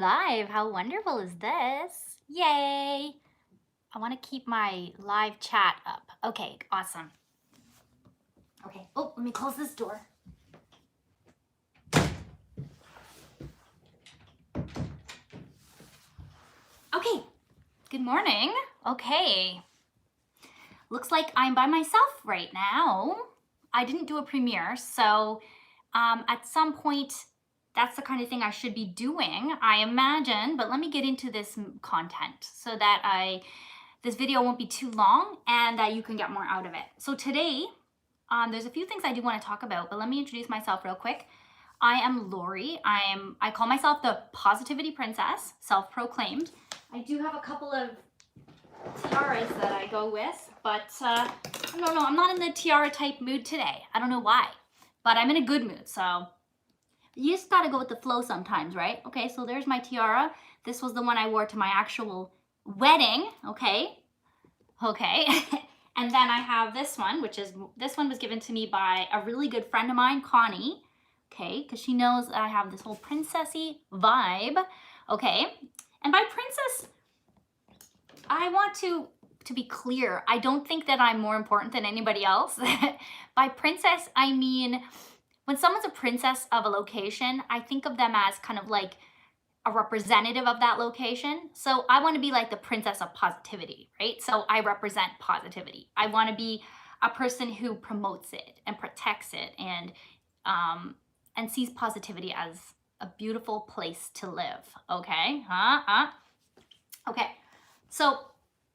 Live, how wonderful is this? Yay! I want to keep my live chat up. Okay, awesome. Okay, oh, let me close this door. Okay, good morning. Okay, looks like I'm by myself right now. I didn't do a premiere, so at some point, that's the kind of thing I should be doing, I imagine, but let me get into this content so that this video won't be too long and that you can get more out of it. So today, there's a few things I do want to talk about, but let me introduce myself real quick. I am Lori. I call myself the Positivity Princess, self-proclaimed. I do have a couple of tiaras that I go with, but no, I'm not in the tiara type mood today. I don't know why, but I'm in a good mood, so you just gotta go with the flow sometimes, right? Okay, so there's my tiara. This was the one I wore to my actual wedding, okay? Okay. And then I have this one, this one was given to me by a really good friend of mine, Connie, okay? Because she knows that I have this whole princessy vibe, okay? And by princess, I want to be clear, I don't think that I'm more important than anybody else. By princess, I mean, when someone's a princess of a location, I think of them as kind of like a representative of that location. So I want to be like the princess of positivity, right? So I represent positivity. I want to be a person who promotes it and protects it and sees positivity as a beautiful place to live. Okay? Okay. So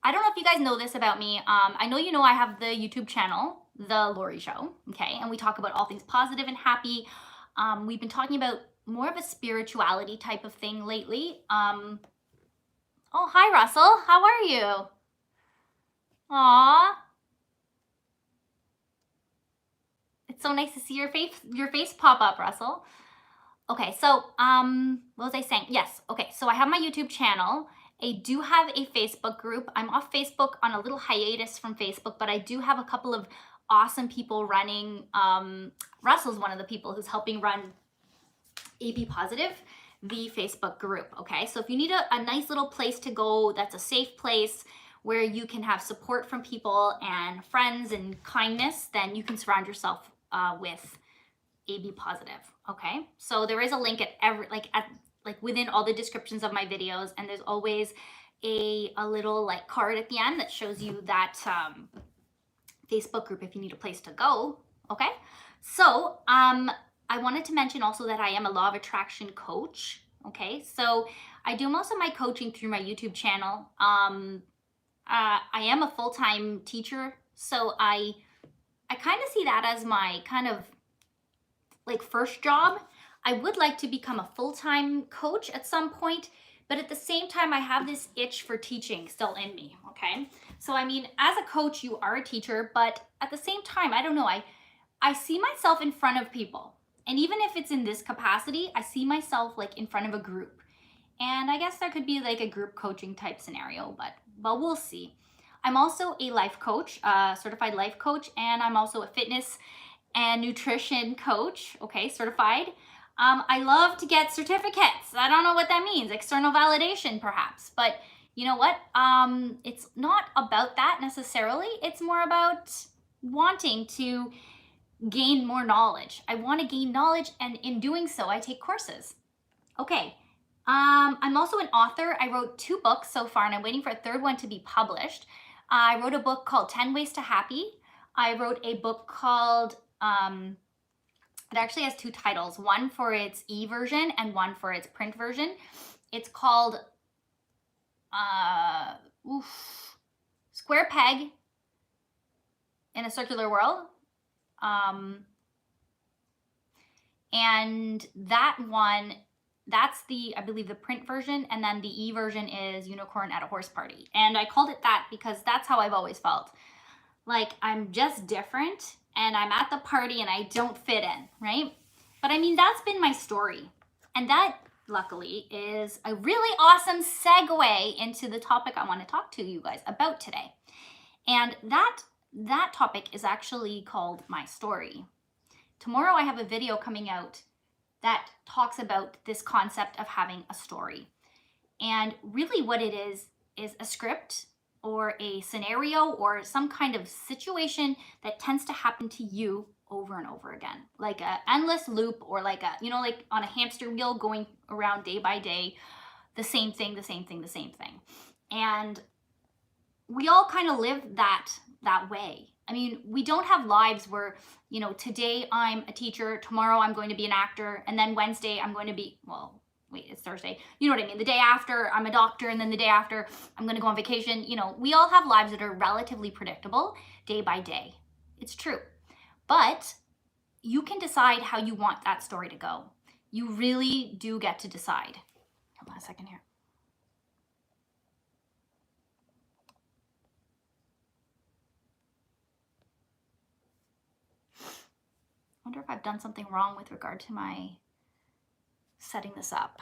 I don't know if you guys know this about me. I know you know I have the YouTube channel, The Lori Show. Okay, and we talk about all things positive and happy. We've been talking about more of a spirituality type of thing lately. Oh, hi, Russell. How are you? Aw. It's so nice to see your face pop up, Russell. Okay, so what was I saying? Yes, okay, so I have my YouTube channel. I do have a Facebook group. I'm off Facebook on a little hiatus from Facebook, but I do have a couple of awesome people running. Russell's one of the people who's helping run AB Positive, the Facebook group, okay? So if you need a nice little place to go that's a safe place where you can have support from people and friends and kindness, then you can surround yourself with AB Positive, okay? So there is a link at within all the descriptions of my videos, and there's always a little like card at the end that shows you that Facebook group if you need a place to go, okay? So I wanted to mention also that I am a law of attraction coach, okay? So I do most of my coaching through my YouTube channel. I am a full-time teacher, so I kind of see that as my kind of like first job. I would like to become a full-time coach at some point, but at the same time, I have this itch for teaching still in me, okay? So I mean, as a coach, you are a teacher, but at the same time, I don't know, I see myself in front of people. And even if it's in this capacity, I see myself like in front of a group. And I guess there could be like a group coaching type scenario, but we'll see. I'm also a life coach, certified life coach, and I'm also a fitness and nutrition coach, okay, certified. I love to get certificates. I don't know what that means, external validation perhaps, but you know what? It's not about that necessarily. It's more about wanting to gain more knowledge. I want to gain knowledge, and in doing so, I take courses. Okay. I'm also an author. I wrote 2 books so far, and I'm waiting for a 3rd one to be published. I wrote a book called 10 Ways to Happy. I wrote a book called, it actually has 2 titles, one for its e-version and one for its print version. It's called Square Peg in a Circular World. And that one, that's I believe the print version, and then the e-version is Unicorn at a Horse Party. And I called it that because that's how I've always felt. Like I'm just different and I'm at the party and I don't fit in, right? But I mean, that's been my story. And that luckily is a really awesome segue into the topic I want to talk to you guys about today. And that topic is actually called My Story. Tomorrow I have a video coming out that talks about this concept of having a story. And really what it is a script or a scenario or some kind of situation that tends to happen to you over and over again, like a endless loop, or like a, you know, like on a hamster wheel going around day by day, the same thing, the same thing, the same thing. And we all kind of live that way. I mean, we don't have lives where, you know, today I'm a teacher, tomorrow I'm going to be an actor, and then Wednesday I'm going to be, well, wait, it's Thursday. You know what I mean? The day after I'm a doctor, and then the day after I'm going to go on vacation. You know, we all have lives that are relatively predictable day by day. It's true. But you can decide how you want that story to go. You really do get to decide. Hold on a second here. I wonder if I've done something wrong with regard to my setting this up.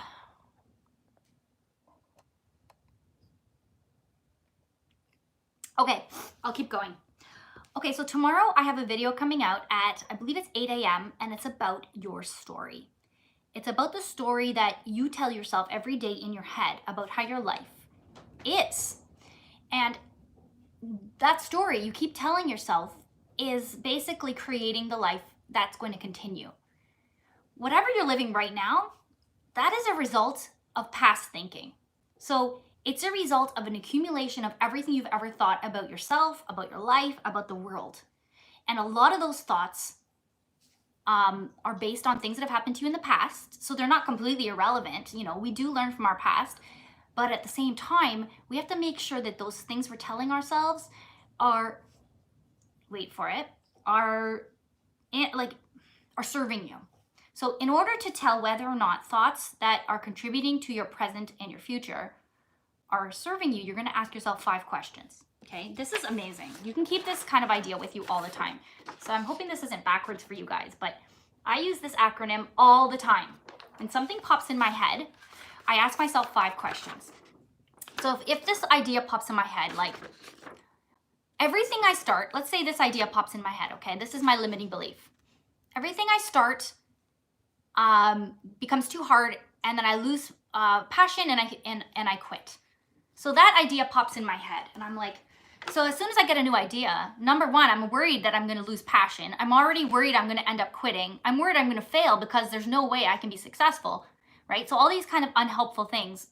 Okay, I'll keep going. Okay, so tomorrow I have a video coming out at, I believe it's 8 a.m. and it's about your story. It's about the story that you tell yourself every day in your head about how your life is. And that story you keep telling yourself is basically creating the life that's going to continue. Whatever you're living right now, that is a result of past thinking. So it's a result of an accumulation of everything you've ever thought about yourself, about your life, about the world. And a lot of those thoughts are based on things that have happened to you in the past. So they're not completely irrelevant. You know, we do learn from our past, but at the same time, we have to make sure that those things we're telling ourselves are, wait for it, are serving you. So in order to tell whether or not thoughts that are contributing to your present and your future are serving you, you're going to ask yourself 5 questions. Okay, this is amazing. You can keep this kind of idea with you all the time. So I'm hoping this isn't backwards for you guys, but I use this acronym all the time. When something pops in my head, I ask myself 5 questions. So if this idea pops in my head, like everything I start, let's say this idea pops in my head, okay? This is my limiting belief. Everything I start becomes too hard, and then I lose passion and I quit. So that idea pops in my head, and I'm like, so as soon as I get a new idea, number one, I'm worried that I'm going to lose passion. I'm already worried I'm going to end up quitting. I'm worried I'm going to fail because there's no way I can be successful, right? So all these kind of unhelpful things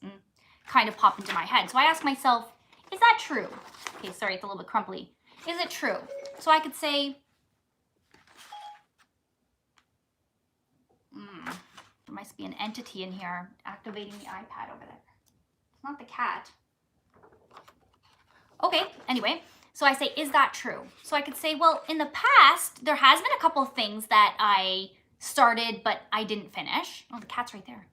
kind of pop into my head. So I ask myself, is that true? Okay, sorry, it's a little bit crumply. Is it true? So I could say, there must be an entity in here activating the iPad over there. It's not the cat. Okay, anyway, so I say, is that true? So I could say, well, in the past, there has been a couple of things that I started, but I didn't finish. Oh, the cat's right there.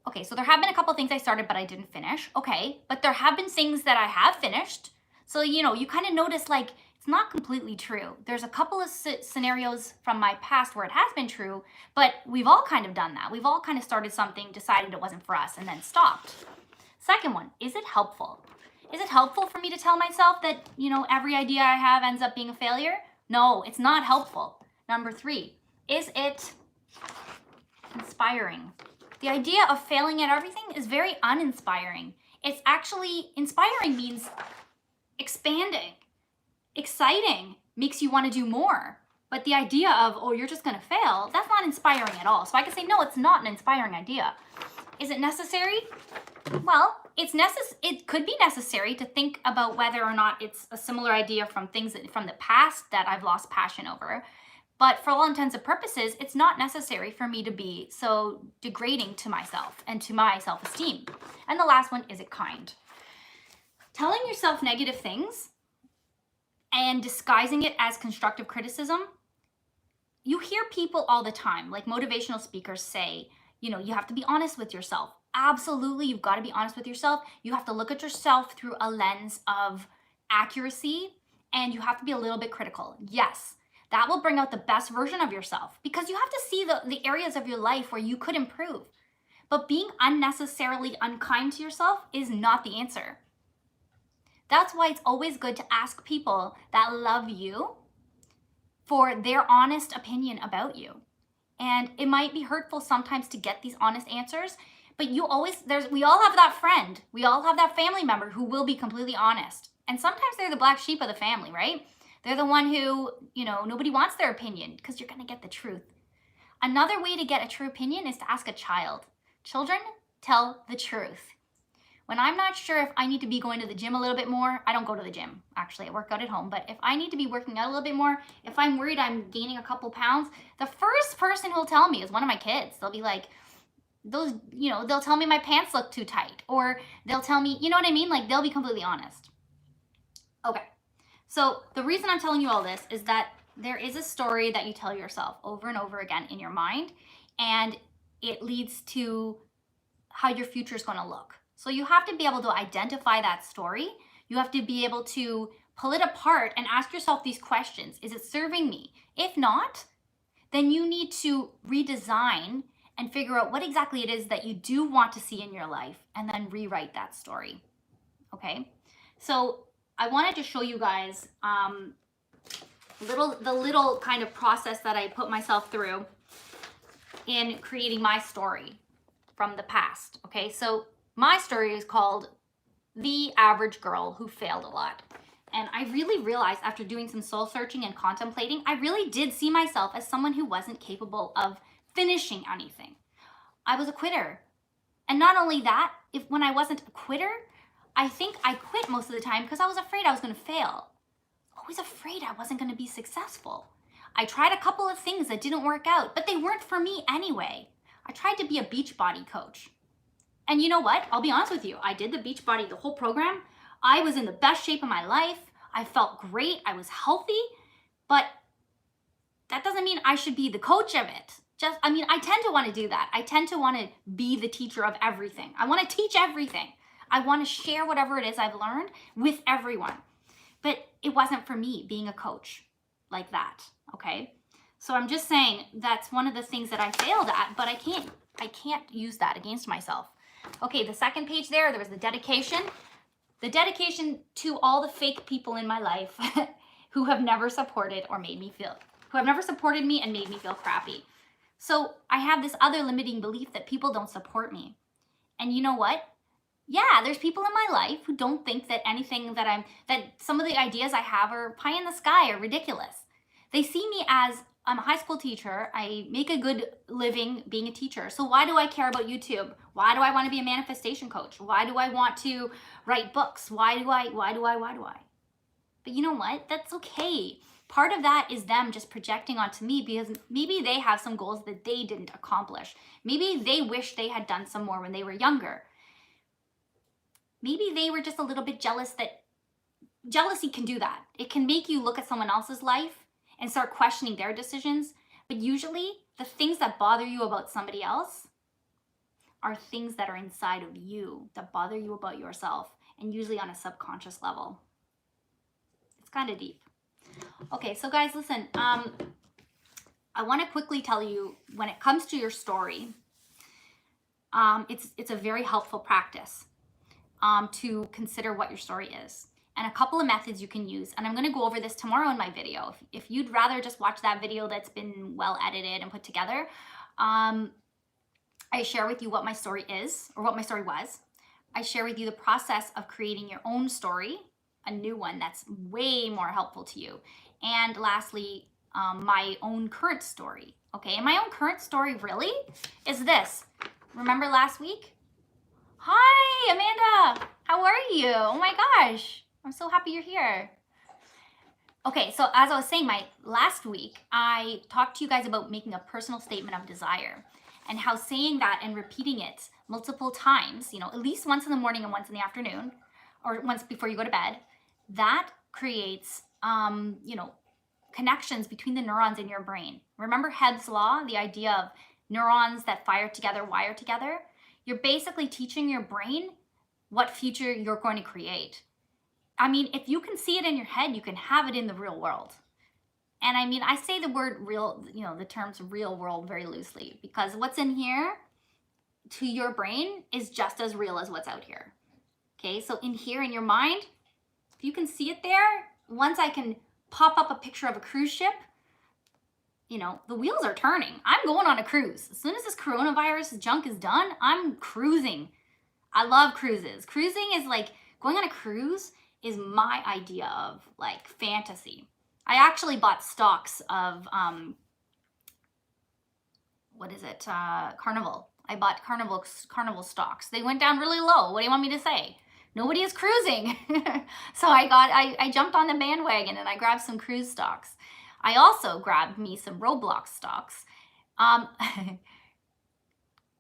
Okay, so there have been a couple of things I started, but I didn't finish. Okay, but there have been things that I have finished. So, you know, you kind of notice, like, it's not completely true. There's a couple of scenarios from my past where it has been true, but we've all kind of done that. We've all kind of started something, decided it wasn't for us, and then stopped. Second one, is it helpful? Is it helpful for me to tell myself that, you know, every idea I have ends up being a failure? No, it's not helpful. Number 3, is it inspiring? The idea of failing at everything is very uninspiring. It's actually, inspiring means expanding, exciting, makes you want to do more. But the idea of, oh, you're just going to fail, that's not inspiring at all. So I can say, no, it's not an inspiring idea. Is it necessary? Well, it could be necessary to think about whether or not it's a similar idea from things from the past that I've lost passion over. But for all intents and purposes, it's not necessary for me to be so degrading to myself and to my self-esteem. And the last one, is it kind? Telling yourself negative things and disguising it as constructive criticism, you hear people all the time, like motivational speakers say, you know, you have to be honest with yourself. Absolutely, you've got to be honest with yourself. You have to look at yourself through a lens of accuracy, and you have to be a little bit critical. Yes, that will bring out the best version of yourself, because you have to see the areas of your life where you could improve. But being unnecessarily unkind to yourself is not the answer. That's why it's always good to ask people that love you for their honest opinion about you. And it might be hurtful sometimes to get these honest answers, But we all have that friend. We all have that family member who will be completely honest. And sometimes they're the black sheep of the family, right? They're the one who, nobody wants their opinion because you're going to get the truth. Another way to get a true opinion is to ask a child. Children tell the truth. When I'm not sure if I need to be going to the gym a little bit more, I don't go to the gym. Actually, I work out at home. But if I need to be working out a little bit more, if I'm worried I'm gaining a couple pounds, the first person who'll tell me is one of my kids. They'll be like, they'll tell me my pants look too tight, or they'll tell me, you know what I mean? Like, they'll be completely honest. Okay. So the reason I'm telling you all this is that there is a story that you tell yourself over and over again in your mind, and it leads to how your future is going to look. So you have to be able to identify that story. You have to be able to pull it apart and ask yourself these questions. Is it serving me? If not, then you need to redesign and figure out what exactly it is that you do want to see in your life, and then rewrite that story. Okay? So I wanted to show you guys the little kind of process that I put myself through in creating my story from the past. Okay, so my story is called The Average Girl Who Failed a Lot. And I really realized after doing some soul searching and contemplating, I really did see myself as someone who wasn't capable of finishing anything. I was a quitter. And not only that, when I wasn't a quitter, I think I quit most of the time because I was afraid I was going to fail. Always afraid I wasn't going to be successful. I tried a couple of things that didn't work out, but they weren't for me anyway. I tried to be a Beachbody coach. And you know what? I'll be honest with you. I did the Beachbody, the whole program. I was in the best shape of my life. I felt great. I was healthy. But that doesn't mean I should be the coach of it. I tend to want to do that. I tend to want to be the teacher of everything. I want to teach everything. I want to share whatever it is I've learned with everyone. But it wasn't for me being a coach like that, okay? So I'm just saying that's one of the things that I failed at, but I can't use that against myself. Okay, the second page there was the dedication. The dedication to all the fake people in my life who have never supported me and made me feel crappy. So I have this other limiting belief that people don't support me. And you know what? Yeah, there's people in my life who don't think that that some of the ideas I have are pie in the sky or ridiculous. They see me as I'm a high school teacher. I make a good living being a teacher. So why do I care about YouTube? Why do I want to be a manifestation coach? Why do I want to write books? Why do I? But you know what? That's okay. Part of that is them just projecting onto me because maybe they have some goals that they didn't accomplish. Maybe they wish they had done some more when they were younger. Maybe they were just a little bit jealous. That jealousy can do that. It can make you look at someone else's life and start questioning their decisions. But usually the things that bother you about somebody else are things that are inside of you that bother you about yourself, and usually on a subconscious level. It's kind of deep. Okay, so guys, listen, I want to quickly tell you, when it comes to your story, it's a very helpful practice to consider what your story is, and a couple of methods you can use. And I'm going to go over this tomorrow in my video. If you'd rather just watch that video that's been well edited and put together, I share with you what my story is, or what my story was. I share with you the process of creating your own story, a new one that's way more helpful to you. And lastly, my own current story. Okay, and my own current story really is this. Remember last week? Hi, Amanda. How are you? Oh my gosh. I'm so happy you're here. Okay, so as I was saying, last week, I talked to you guys about making a personal statement of desire, and how saying that and repeating it multiple times, at least once in the morning and once in the afternoon, or once before you go to bed, that creates, connections between the neurons in your brain. Remember Hebb's law, the idea of neurons that fire together, wire together? You're basically teaching your brain what future you're going to create. If you can see it in your head, you can have it in the real world. And I say the word real, the terms real world very loosely, because what's in here to your brain is just as real as what's out here. Okay, so in here in your mind, if you can see it there, once I can pop up a picture of a cruise ship, you know, the wheels are turning. I'm going on a cruise. As soon as this coronavirus junk is done, I'm cruising. I love cruises. Cruising is like, going on a cruise is my idea of like fantasy. I actually bought stocks of, what is it? Carnival. I bought Carnival stocks. They went down really low. What do you want me to say? Nobody is cruising. So I jumped on the bandwagon and I grabbed some cruise stocks. I also grabbed me some Roblox stocks.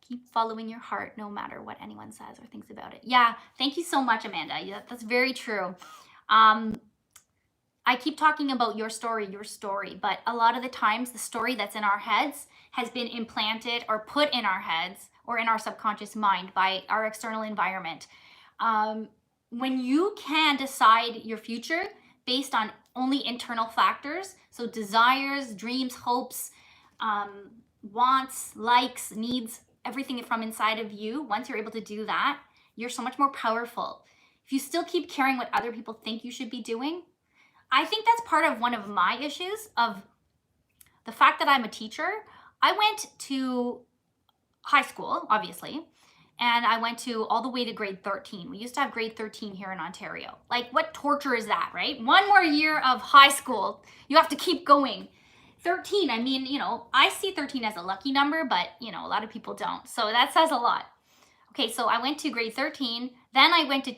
Keep following your heart no matter what anyone says or thinks about it. Yeah, thank you so much, Amanda. Yeah, that's very true. I keep talking about your story, but a lot of the times the story that's in our heads has been implanted or put in our heads or in our subconscious mind by our external environment. When you can decide your future based on only internal factors, so desires, dreams, hopes, wants, likes, needs, everything from inside of you, once you're able to do that, you're so much more powerful. If you still keep caring what other people think you should be doing, I think that's part of one of my issues of the fact that I'm a teacher. I went to high school, obviously, and I went to all the way to grade 13. We used to have grade 13 here in Ontario. Like, what torture is that, right? One more year of high school, you have to keep going. 13, I mean, you know, I see 13 as a lucky number, but, you know, a lot of people don't. So that says a lot. Okay, so I went to grade 13. Then I went to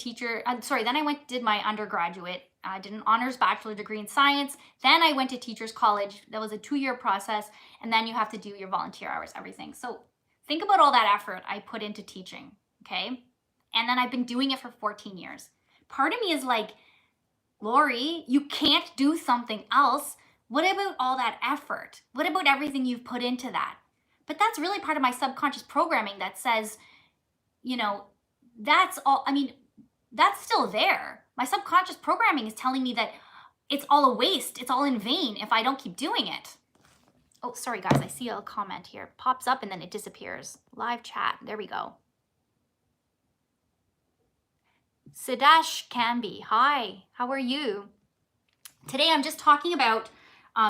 did my undergraduate. I did an honors bachelor degree in science. Then I went to teachers college. That was a 2-year process. And then you have to do your volunteer hours, everything. So think about all that effort I put into teaching, okay? And then I've been doing it for 14 years. Part of me is like, Lori, you can't do something else. What about all that effort? What about everything you've put into that? But that's really part of my subconscious programming that says, you know, that's all, I mean, that's still there. My subconscious programming is telling me that it's all a waste. It's all in vain if I don't keep doing it. Oh, sorry guys, I see a comment here. Pops up and then it disappears. Live chat, there we go. Sidash Camby, hi, how are you? Today I'm just talking about,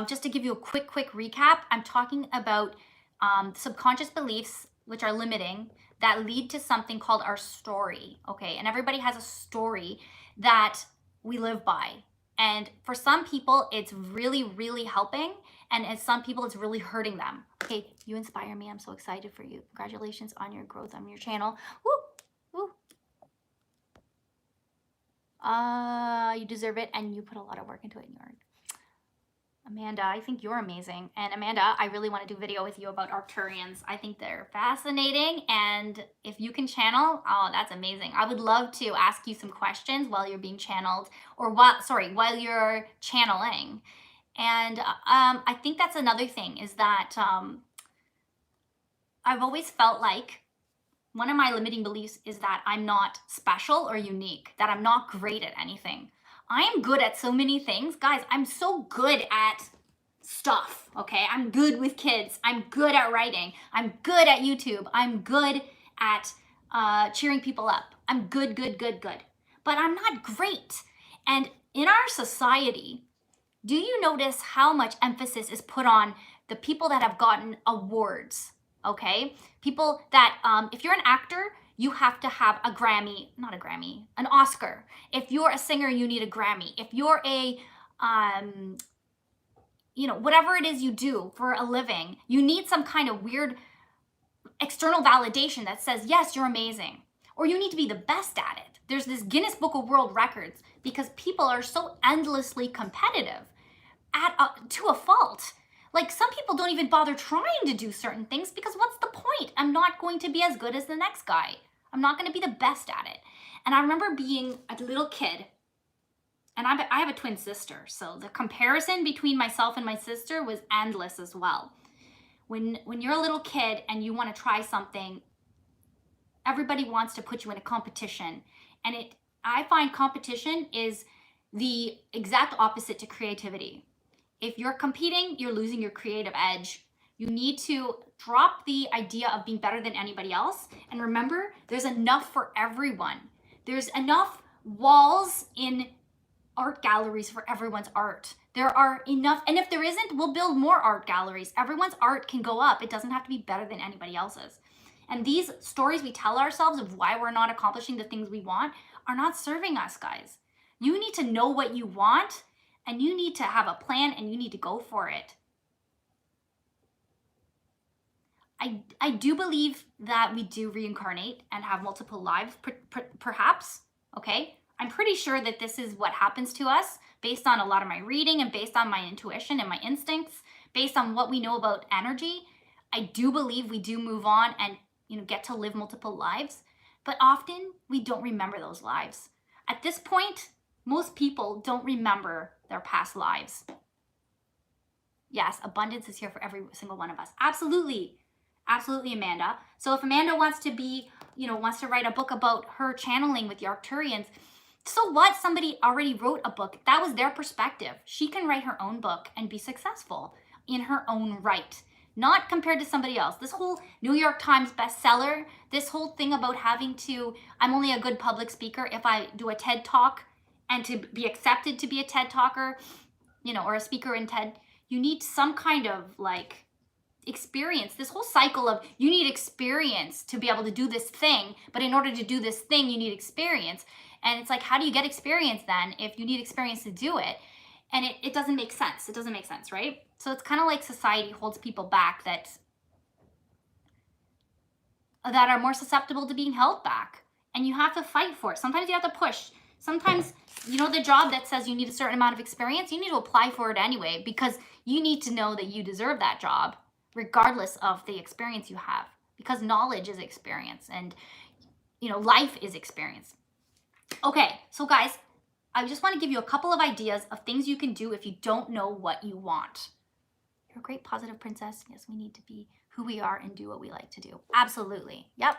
just to give you a quick recap, I'm talking about subconscious beliefs which are limiting that lead to something called our story, okay? And everybody has a story that we live by. And for some people, it's really helping. And as some people, it's really hurting them. Okay, you inspire me. I'm so excited for you. Congratulations on your growth on your channel. Woo, woo. You deserve it, and you put a lot of work into it. Amanda, I think you're amazing. And Amanda, I really want to do a video with you about Arcturians. I think they're fascinating. And if you can channel, oh, that's amazing. I would love to ask you some questions while you're being channeled, or while you're channeling. And I think that's another thing is that I've always felt like one of my limiting beliefs is that I'm not special or unique, that I'm not great at anything. I am good at so many things. Guys, I'm so good at stuff, okay? I'm good with kids. I'm good at writing. I'm good at YouTube. I'm good at cheering people up. I'm good. But I'm not great. And in our society, do you notice how much emphasis is put on the people that have gotten awards, okay? People that, if you're an actor, you have to have a Grammy, not a Grammy, an Oscar. If you're a singer, you need a Grammy. If you're a, you know, whatever it is you do for a living, you need some kind of weird external validation that says, yes, you're amazing. Or you need to be the best at it. There's this Guinness Book of World Records because people are so endlessly competitive to a fault. Like, some people don't even bother trying to do certain things because what's the point? I'm not going to be as good as the next guy. I'm not going to be the best at it. And I remember being a little kid, and I have a twin sister, so the comparison between myself and my sister was endless as well. When you're a little kid and you want to try something, everybody wants to put you in a competition. And I find competition is the exact opposite to creativity. If you're competing, you're losing your creative edge. You need to drop the idea of being better than anybody else. And remember, there's enough for everyone. There's enough walls in art galleries for everyone's art. There are enough, and if there isn't, we'll build more art galleries. Everyone's art can go up. It doesn't have to be better than anybody else's. And these stories we tell ourselves of why we're not accomplishing the things we want are not serving us, guys. You need to know what you want, and you need to have a plan, and you need to go for it. I do believe that we do reincarnate and have multiple lives, perhaps, okay? I'm pretty sure that this is what happens to us based on a lot of my reading and based on my intuition and my instincts, based on what we know about energy. I do believe we do move on and, you know, get to live multiple lives, but often we don't remember those lives. At this point, most people don't remember their past lives. Yes, abundance is here for every single one of us. Absolutely. Absolutely, Amanda. So if Amanda wants to be, you know, wants to write a book about her channeling with the Arcturians, so what? Somebody already wrote a book. That was their perspective. She can write her own book and be successful in her own right, not compared to somebody else. This whole New York Times bestseller, this whole thing about having to, I'm only a good public speaker if I do a TED Talk, and to be accepted to be a TED Talker, you know, or a speaker in TED, you need some kind of like experience. This whole cycle of you need experience to be able to do this thing, but in order to do this thing you need experience. And it's like, how do you get experience then if you need experience to do it? And it doesn't make sense. It doesn't make sense, right? So it's kind of like society holds people back that are more susceptible to being held back, and you have to fight for it. Sometimes you have to push. Sometimes, you know, the job that says you need a certain amount of experience, you need to apply for it anyway, because you need to know that you deserve that job regardless of the experience you have, because knowledge is experience, and, you know, life is experience. Okay, so guys, I just want to give you a couple of ideas of things you can do if you don't know what you want. You're a great positive princess. Yes, we need to be who we are and do what we like to do. Absolutely. Yep.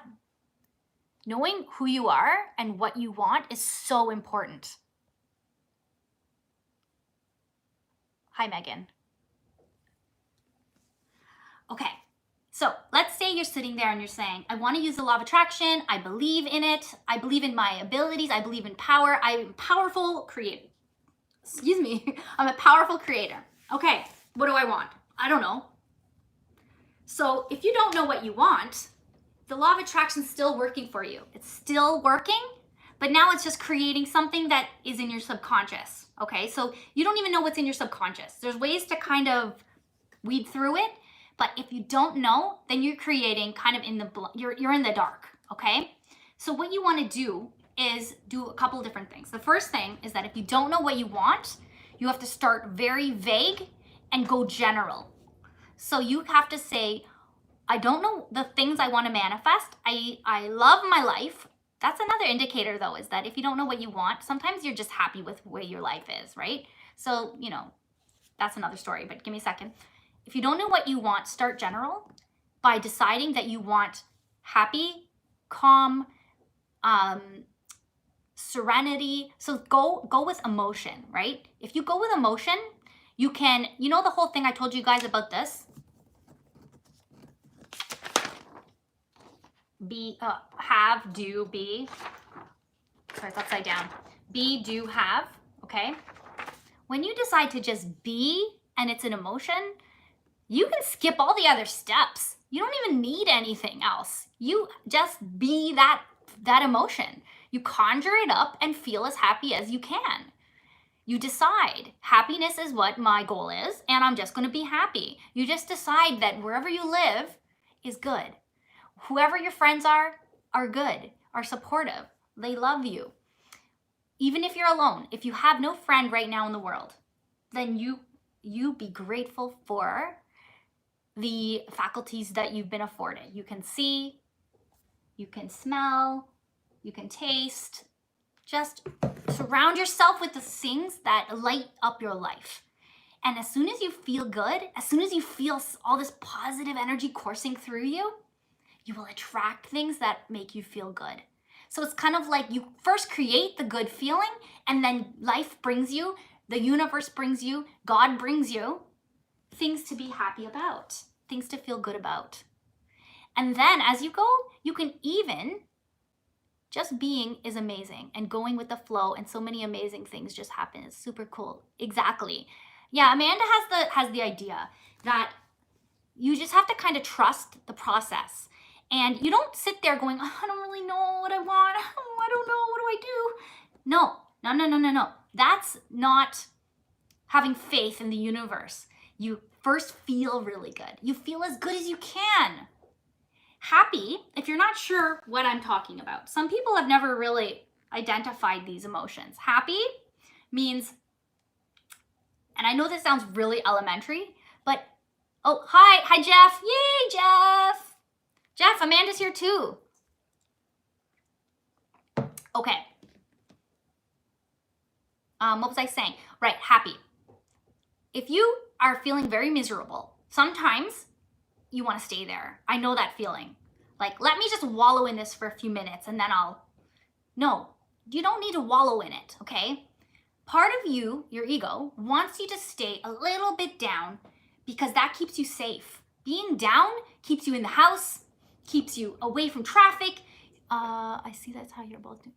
Knowing who you are and what you want is so important. Hi, Megan. Okay, so let's say you're sitting there and you're saying, I want to use the law of attraction. I believe in it. I believe in my abilities. I believe in power. I'm a powerful creator. Excuse me. I'm a powerful creator. Okay, what do I want? I don't know. So if you don't know what you want, the law of attraction is still working for you. It's still working, but now it's just creating something that is in your subconscious. Okay, so you don't even know what's in your subconscious. There's ways to kind of weed through it. But if you don't know, then you're creating kind of you're in the dark, okay? So what you want to do is do a couple of different things. The first thing is that if you don't know what you want, you have to start very vague and go general. So you have to say, I don't know the things I want to manifest. I love my life. That's another indicator though, is that if you don't know what you want, sometimes you're just happy with the way your life is, right? So, you know, that's another story, but give me a second. If you don't know what you want, start general by deciding that you want happy, calm, serenity. So go with emotion, right? If you go with emotion, you can, you know the whole thing I told you guys about this? Be, have, do, be. Sorry, it's upside down. Be, do, have, okay? When you decide to just be and it's an emotion, you can skip all the other steps. You don't even need anything else. You just be that emotion. You conjure it up and feel as happy as you can. You decide happiness is what my goal is, and I'm just going to be happy. You just decide that wherever you live is good. Whoever your friends are good, are supportive. They love you. Even if you're alone, if you have no friend right now in the world, then you be grateful for the faculties that you've been afforded. You can see, you can smell, you can taste. Just surround yourself with the things that light up your life. And as soon as you feel good, as soon as you feel all this positive energy coursing through you, you will attract things that make you feel good. So it's kind of like you first create the good feeling, and then life brings you, the universe brings you, God brings you things to be happy about, things to feel good about. And then as you go, you can even Just being is amazing and going with the flow, and so many amazing things just happen. It's super cool. Exactly. Yeah, Amanda has the idea that you just have to kind of trust the process. And you don't sit there going, oh, I don't really know what I want. Oh, I don't know. What do I do? No, no, no, no, no, no. That's not having faith in the universe. You first feel really good. You feel as good as you can. Happy, if you're not sure what I'm talking about, some people have never really identified these emotions. Happy means, and I know this sounds really elementary, but oh, hi Jeff. Yay, Jeff. Jeff, Amanda's here too. Okay. What was I saying? Right, happy. If you are feeling very miserable, sometimes you want to stay there. I know that feeling. Like, let me just wallow in this for a few minutes and then No, you don't need to wallow in it, okay? Part of you, your ego, wants you to stay a little bit down because that keeps you safe. Being down keeps you in the house, keeps you away from traffic. I see that's how you're both doing.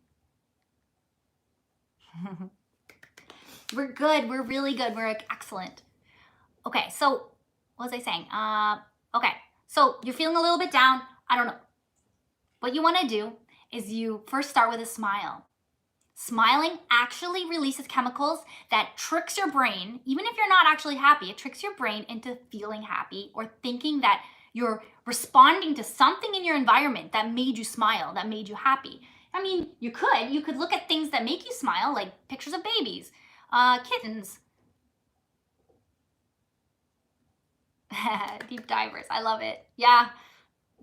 We're good. We're really good. We're excellent. Okay, so what was I saying? Okay, so you're feeling a little bit down. I don't know. What you want to do is you first start with a smile. Smiling actually releases chemicals that tricks your brain, even if you're not actually happy, it tricks your brain into feeling happy or thinking that you're responding to something in your environment that made you smile, that made you happy. I mean, you could look at things that make you smile, like pictures of babies, kittens. Deep divers, I love it. Yeah,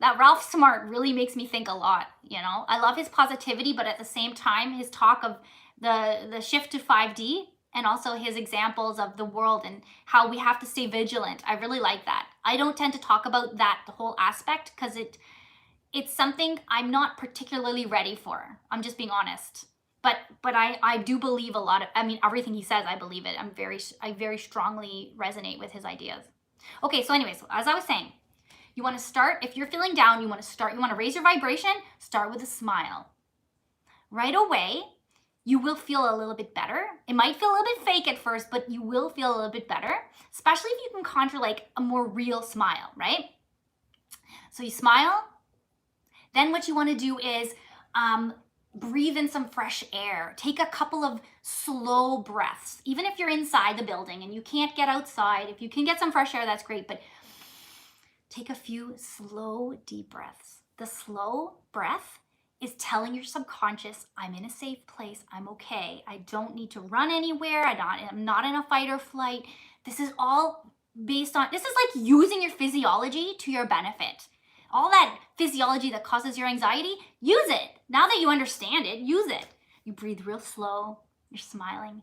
that Ralph Smart really makes me think a lot, you know? I love his positivity, but at the same time, his talk of the shift to 5D and also his examples of the world and how we have to stay vigilant. I really like that. I don't tend to talk about that, the whole aspect, because it's something I'm not particularly ready for. I'm just being honest. But I do believe a lot of, I mean, everything he says, I believe it. I very strongly resonate with his ideas. Okay, so anyways, as I was saying, you want to start, if you're feeling down, you want to raise your vibration, start with a smile. Right away, you will feel a little bit better. It might feel a little bit fake at first, but you will feel a little bit better, especially if you can conjure like a more real smile, right? So you smile. Then what you want to do is breathe in some fresh air. Take a couple of slow breaths. Even if you're inside the building and you can't get outside, if you can get some fresh air, that's great. But take a few slow, deep breaths. The slow breath is telling your subconscious, I'm in a safe place, I'm okay. I don't need to run anywhere. I'm not in a fight or flight. This is all based on, this is like using your physiology to your benefit. All that physiology that causes your anxiety, use it. Now that you understand it, use it. You breathe real slow, you're smiling.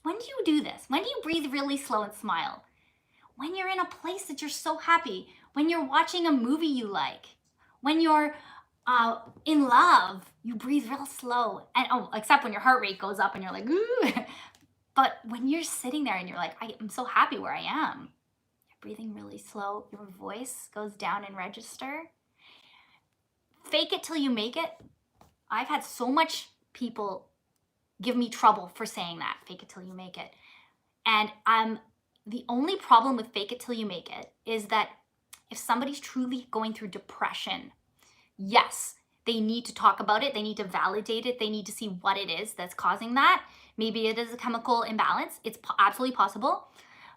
When do you do this? When do you breathe really slow and smile? When you're in a place that you're so happy, when you're watching a movie you like, when you're in love, you breathe real slow. And except when your heart rate goes up and you're like, ooh. But when you're sitting there and you're like, I'm so happy where I am, you're breathing really slow, your voice goes down in register. Fake it till you make it. I've had so much people give me trouble for saying that, fake it till you make it. And the only problem with fake it till you make it is that if somebody's truly going through depression, yes, they need to talk about it. They need to validate it. They need to see what it is that's causing that. Maybe it is a chemical imbalance. It's absolutely possible.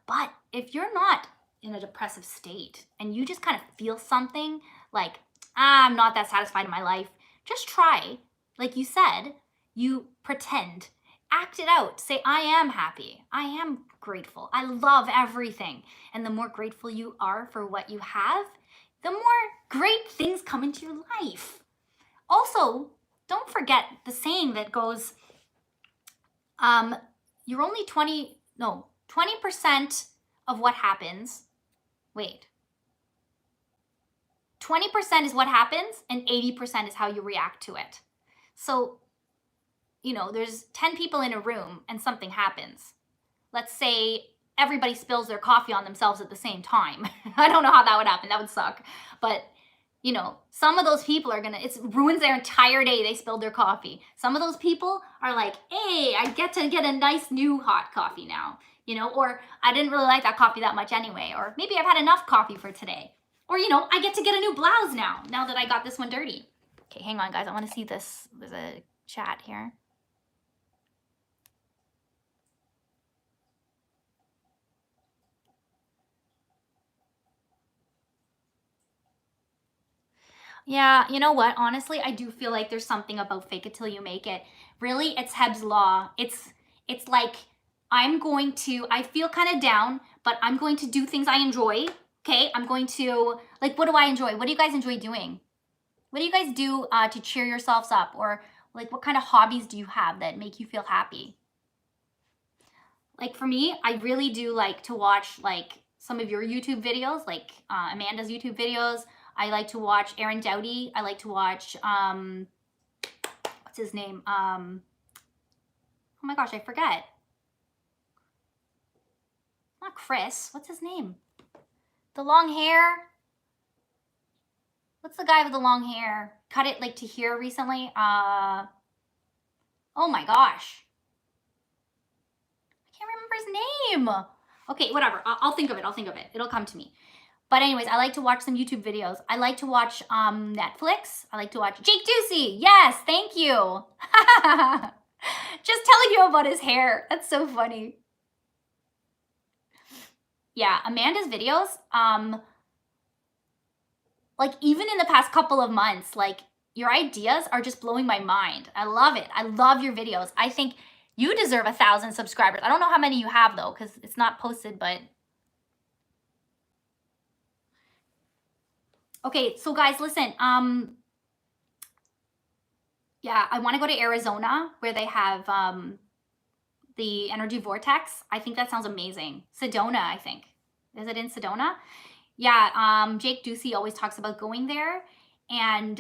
But if you're not in a depressive state and you just kind of feel something like, I'm not that satisfied in my life, just try, like you said, you pretend. Act it out. Say, I am happy. I am grateful. I love everything. And the more grateful you are for what you have, the more great things come into your life. Also, don't forget the saying that goes, you're only 20% of what happens. Wait. 20% is what happens and 80% is how you react to it. So, there's 10 people in a room and something happens. Let's say everybody spills their coffee on themselves at the same time. I don't know how that would happen. That would suck. But You know, some of those people are gonna, it ruins their entire day. They spilled their coffee. Some of those people are like, hey, I get to get a nice new hot coffee now, you know, or I didn't really like that coffee that much anyway, or maybe I've had enough coffee for today. Or, you know, I get to get a new blouse now that I got this one dirty. Okay, hang on, guys. I want to see this. There's a chat here. Yeah, you know what? Honestly, I do feel like there's something about fake it till you make it. Really, it's Heb's law. It's like I feel kind of down, but I'm going to do things I enjoy. Okay? I'm going to, like, what do I enjoy? What do you guys enjoy doing? What do you guys do to cheer yourselves up? Or like what kind of hobbies do you have that make you feel happy? Like for me, I really do like to watch like some of your YouTube videos, like Amanda's YouTube videos. I like to watch Aaron Doughty. I like to watch what's his name? Oh my gosh, I forget. Not Chris. What's his name? The long hair. What's the guy with the long hair? Cut it like to here recently. Oh my gosh. I can't remember his name. Okay, whatever. I'll think of it. I'll think of it. It'll come to me. But anyways, I like to watch some YouTube videos. I like to watch Netflix. I like to watch Jake Ducey. Yes, thank you. Just telling you about his hair. That's so funny. Yeah, Amanda's videos, like even in the past couple of months, like your ideas are just blowing my mind. I love it. I love your videos. I think you deserve 1,000 subscribers. I don't know how many you have though, because it's not posted, but okay, so guys, listen. Yeah, I want to go to Arizona where they have the energy vortex. I think that sounds amazing. Sedona, I think. Is it in Sedona? Yeah, Jake Ducey always talks about going there and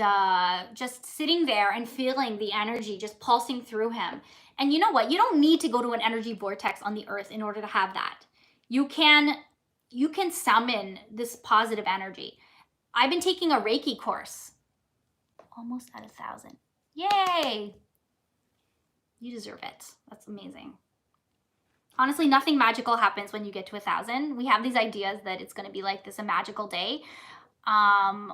just sitting there and feeling the energy just pulsing through him. And you know what? You don't need to go to an energy vortex on the earth in order to have that. You can summon this positive energy. I've been taking a Reiki course. Almost at 1,000. Yay! You deserve it. That's amazing. Honestly, nothing magical happens when you get to 1,000. We have these ideas that it's going to be like this a magical day. I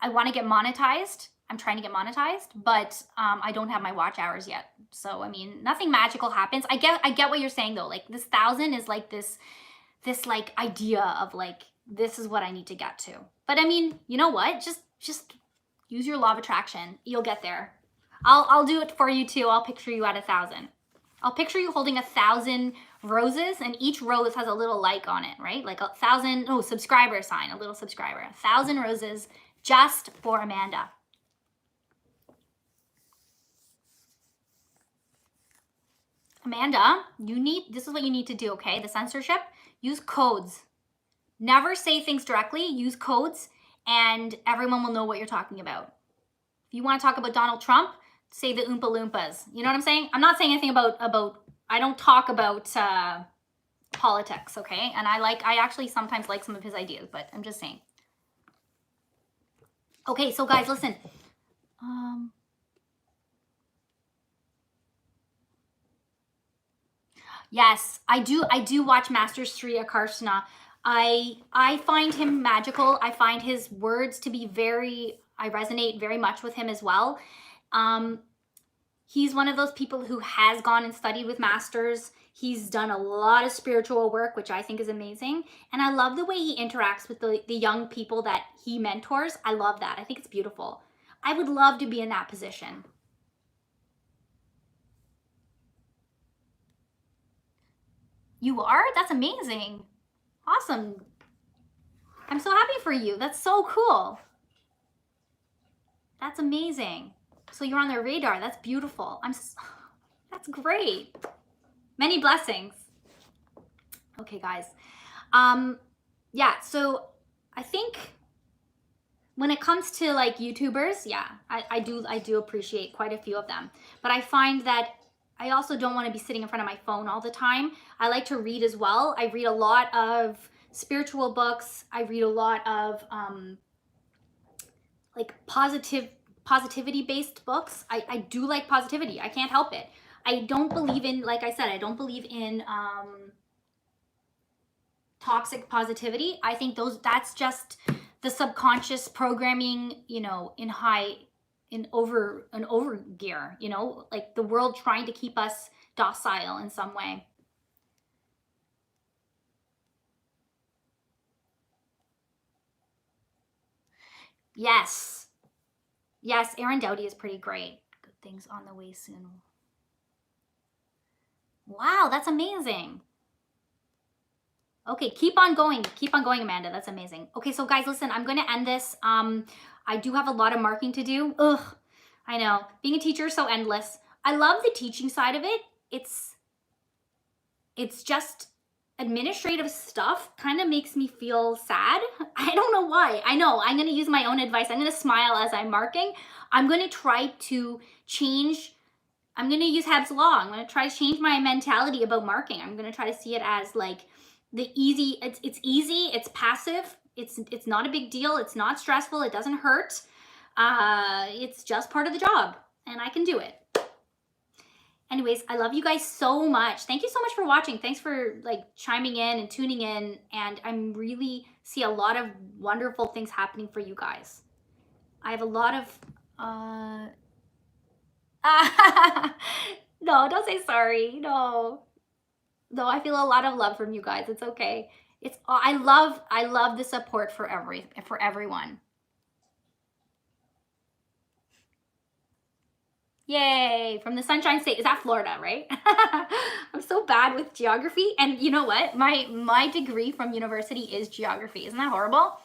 want to get monetized. I'm trying to get monetized, but I don't have my watch hours yet. So I mean, nothing magical happens. I get what you're saying though. Like this 1,000 is like this like idea of like this is what I need to get to. But I mean, you know what? Just use your law of attraction. You'll get there. I'll do it for you too. I'll picture you at 1,000. I'll picture you holding 1,000 roses, and each rose has a little like on it, right? Like 1,000, subscriber sign, a little subscriber. 1,000 roses just for Amanda. Amanda, this is what you need to do, okay? The censorship, use codes. Never say things directly, use codes, and everyone will know what you're talking about. If you want to talk about Donald Trump, say the Oompa Loompas. You know what I'm saying? I'm not saying anything about I don't talk about politics, okay? And I actually sometimes like some of his ideas, but I'm just saying. Okay, so guys, listen. Yes, I do watch Master Sri Akarsana. I find him magical. I find his words to be I resonate very much with him as well. He's one of those people who has gone and studied with masters. He's done a lot of spiritual work, which I think is amazing. And I love the way he interacts with the young people that he mentors. I love that. I think it's beautiful. I would love to be in that position. You are? That's amazing. Awesome. I'm so happy for you. That's so cool. That's amazing. So you're on their radar. That's beautiful. That's great. Many blessings. Okay, guys. Yeah, so I think when it comes to like YouTubers, yeah, I do appreciate quite a few of them. But I find that I also don't want to be sitting in front of my phone all the time. I like to read as well. I read a lot of spiritual books. I read a lot of like positivity based books. I do like positivity. I can't help it. I don't believe in, like I said, I don't believe in toxic positivity. I think that's just the subconscious programming, you know, in over gear, you know, like the world trying to keep us docile in some way. Yes. Yes, Aaron Doughty is pretty great. Good things on the way soon. Wow, that's amazing. Okay, keep on going. Keep on going, Amanda. That's amazing. Okay, so guys, listen, I'm going to end this. I do have a lot of marking to do. Ugh, I know. Being a teacher is so endless. I love the teaching side of it. It's just administrative stuff kind of makes me feel sad. I don't know why. I know. I'm going to use my own advice. I'm going to smile as I'm marking. I'm going to try to change. I'm going to use Hebb's law. I'm going to try to change my mentality about marking. I'm going to try to see it as like the easy, it's easy, it's passive, it's not a big deal, it's not stressful, it doesn't hurt. It's just part of the job and I can do it. Anyways, I love you guys so much. Thank you so much for watching. Thanks for like chiming in and tuning in, and I'm really see a lot of wonderful things happening for you guys. I have a lot of no, don't say sorry. No, I feel a lot of love from you guys. It's okay. I love the support for everyone. Yay, from the Sunshine State. Is that Florida, right? I'm so bad with geography. And you know what? My degree from university is geography. Isn't that horrible?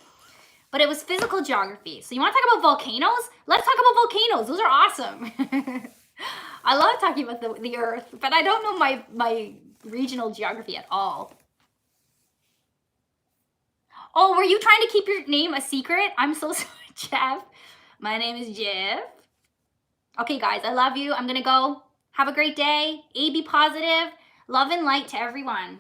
But it was physical geography. So you want to talk about volcanoes? Let's talk about volcanoes. Those are awesome. I love talking about the earth, but I don't know my regional geography at all. Oh, were you trying to keep your name a secret? I'm so sorry, Jeff. My name is Jeff. Okay, guys, I love you. I'm going to go. Have a great day. A, be positive. Love and light to everyone.